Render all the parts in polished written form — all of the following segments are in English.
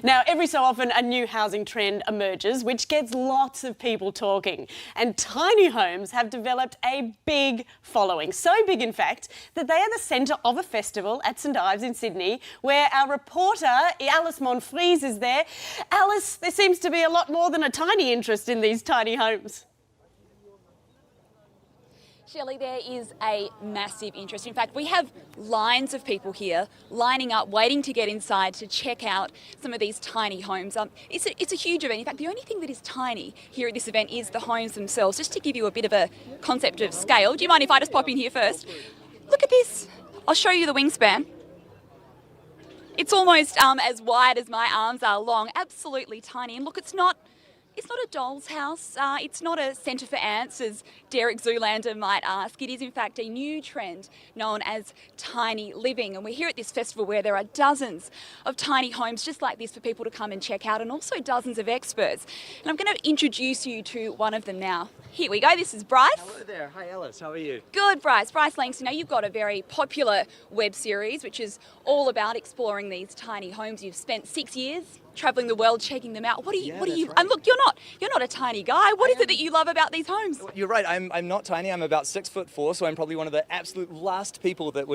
Now, every so often a new housing trend emerges which gets lots of people talking. And tiny homes have developed a big following. So big, in fact, that they are the centre of a festival at St Ives in Sydney where our reporter Alice Monfries is there. Alice, there seems to be a lot more than a tiny interest in these tiny homes. Shelley, there is a massive interest. In fact, we have lines of people here lining up, waiting to get inside to check out some of these tiny homes. It's a huge event. In fact, the only thing that is tiny here at this event is the homes themselves. Just to give you a bit of a concept of scale, do you mind if I just pop in here first? Look at this. I'll show you the wingspan. It's almost as wide as my arms are long. Absolutely tiny. And look, it's not a doll's house. It's not a centre for ants, as Derek Zoolander might ask. It is, in fact, a new trend known as tiny living. And we're here at this festival where there are dozens of tiny homes just like this for people to come and check out, and also dozens of experts. And I'm going to introduce you to one of them now. Here we go. This is Bryce. Hello there. Hi, Alice. How are you? Good, Bryce. Bryce Langston. Now, you've got a very popular web series which is all about exploring these tiny homes. You've spent 6 years travelling the world, checking them out. What do you? Right. And look, you're not a tiny guy. What is it that you love about these homes? You're right. I'm not tiny. I'm about 6'4", so I'm probably one of the absolute last people that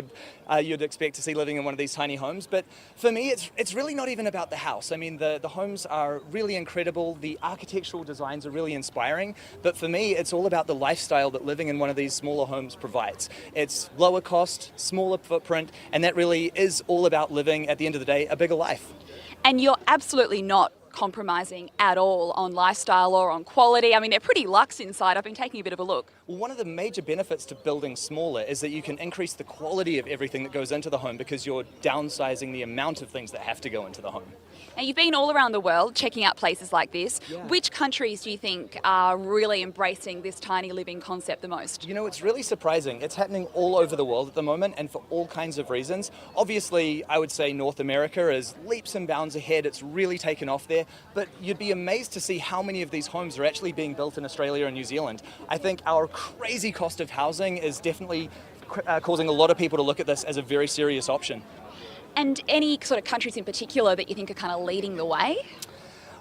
you'd expect to see living in one of these tiny homes. But for me, it's really not even about the house. I mean, the homes are really incredible. The architectural designs are really inspiring. But for me, it's all about the lifestyle that living in one of these smaller homes provides. It's lower cost, smaller footprint, and that really is all about living, at the end of the day, a bigger life. And you're absolutely not compromising at all on lifestyle or on quality. I mean, they're pretty luxe inside. I've been taking a bit of a look. Well, one of the major benefits to building smaller is that you can increase the quality of everything that goes into the home because you're downsizing the amount of things that have to go into the home. Now, you've been all around the world checking out places like this. Yeah. Which countries do you think are really embracing this tiny living concept the most? You know, it's really surprising. It's happening all over the world at the moment and for all kinds of reasons. Obviously, I would say North America is leaps and bounds ahead. It's really taken off there. But you'd be amazed to see how many of these homes are actually being built in Australia and New Zealand. I think our crazy cost of housing is definitely causing a lot of people to look at this as a very serious option. And any sort of countries in particular that you think are kind of leading the way?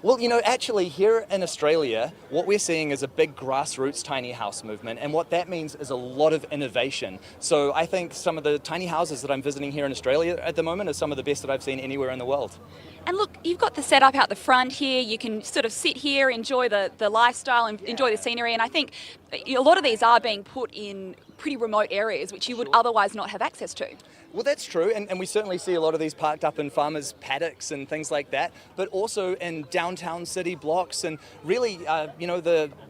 Well, you know, actually here in Australia, what we're seeing is a big grassroots tiny house movement, and what that means is a lot of innovation. So I think some of the tiny houses that I'm visiting here in Australia at the moment are some of the best that I've seen anywhere in the world. And look, you've got the setup out the front here. You can sort of sit here, enjoy the lifestyle and enjoy the scenery. And I think a lot of these are being put in pretty remote areas which you would otherwise not have access to. Well, that's true, and we certainly see a lot of these parked up in farmers' paddocks and things like that, but also in downtown city blocks, and really,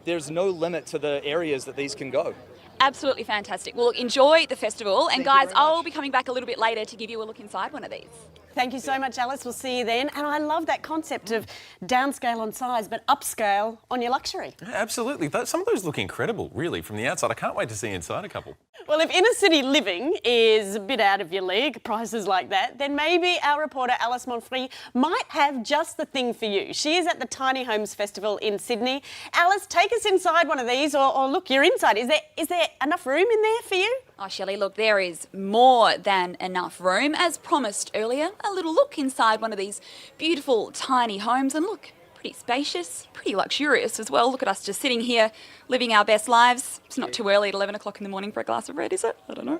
there's no limit to the areas that these can go. Absolutely fantastic. Well, look, enjoy the festival, and guys, I'll be coming back a little bit later to give you a look inside one of these. Thank you so much, Alice. We'll see you then. And I love that concept of downscale on size, but upscale on your luxury. Yeah, absolutely. Some of those look incredible, really, from the outside. I can't wait to see inside a couple. Well, if inner city living is a bit out of your league, prices like that, then maybe our reporter Alice Monfries might have just the thing for you. She is at the Tiny Homes Festival in Sydney. Alice, take us inside one of these, or look, you're inside. Is there enough room in there for you? Oh, Shelley, look, there is more than enough room. As promised earlier, a little look inside one of these beautiful tiny homes, and look, pretty spacious, pretty luxurious as well. Look at us just sitting here, living our best lives. It's not too early at 11 o'clock in the morning for a glass of red, is it? I don't know.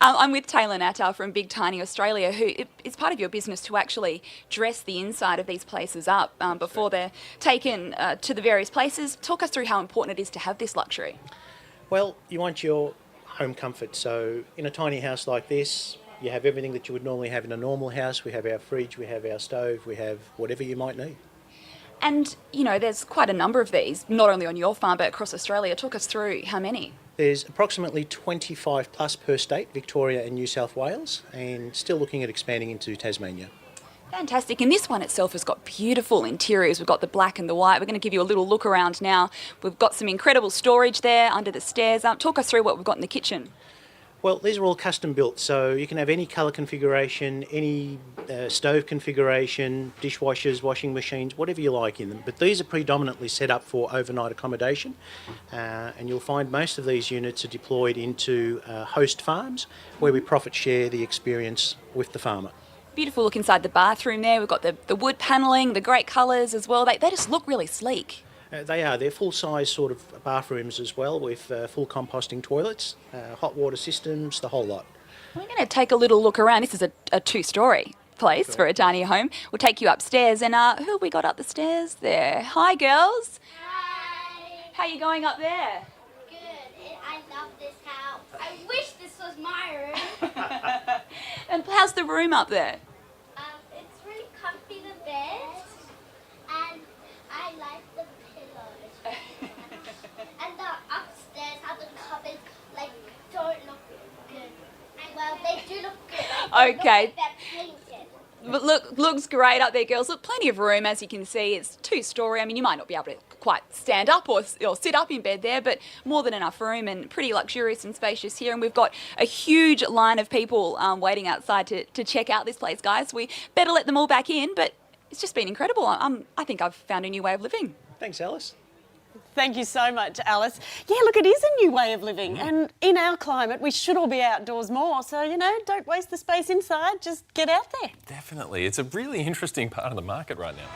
I'm with Taylor Natter from Big Tiny Australia, who it's part of your business to actually dress the inside of these places up before they're taken to the various places. Talk us through how important it is to have this luxury. Well, you want your home comfort. So in a tiny house like this, you have everything that you would normally have in a normal house. We have our fridge, we have our stove, we have whatever you might need. And, you know, there's quite a number of these, not only on your farm, but across Australia. Talk us through how many. There's approximately 25 plus per state, Victoria and New South Wales, and still looking at expanding into Tasmania. Fantastic. And this one itself has got beautiful interiors. We've got the black and the white. We're going to give you a little look around now. We've got some incredible storage there under the stairs. Talk us through what we've got in the kitchen. Well, these are all custom built, so you can have any colour configuration, any stove configuration, dishwashers, washing machines, whatever you like in them. But these are predominantly set up for overnight accommodation, and you'll find most of these units are deployed into host farms where we profit share the experience with the farmer. Beautiful look inside the bathroom there. We've got the wood panelling, the great colours as well. They just look really sleek. They are. They're full-size sort of bathrooms as well, with full composting toilets, hot water systems, the whole lot. We're going to take a little look around. This is a two-storey place for a tiny home. We'll take you upstairs, and who have we got up the stairs there? Hi, girls. Hi. How are you going up there? Good. I love this house. I wish this was my room. And how's the room up there? It's really comfy, the bed, and I like the pillows. And the upstairs, how the cupboards don't look good. Well, they do look good. They look Okay. like they're painted. But looks great up there, girls. Look, plenty of room, as you can see. It's two-storey. I mean, you might not be able to quite stand up or sit up in bed there, but more than enough room and pretty luxurious and spacious here. And we've got a huge line of people waiting outside to check out this place, guys. We better let them all back in, but it's just been incredible. I think I've found a new way of living. Thanks, Alice. Thank you so much, Alice. Yeah, look, it is a new way of living. And in our climate, we should all be outdoors more. So, don't waste the space inside. Just get out there. Definitely. It's a really interesting part of the market right now.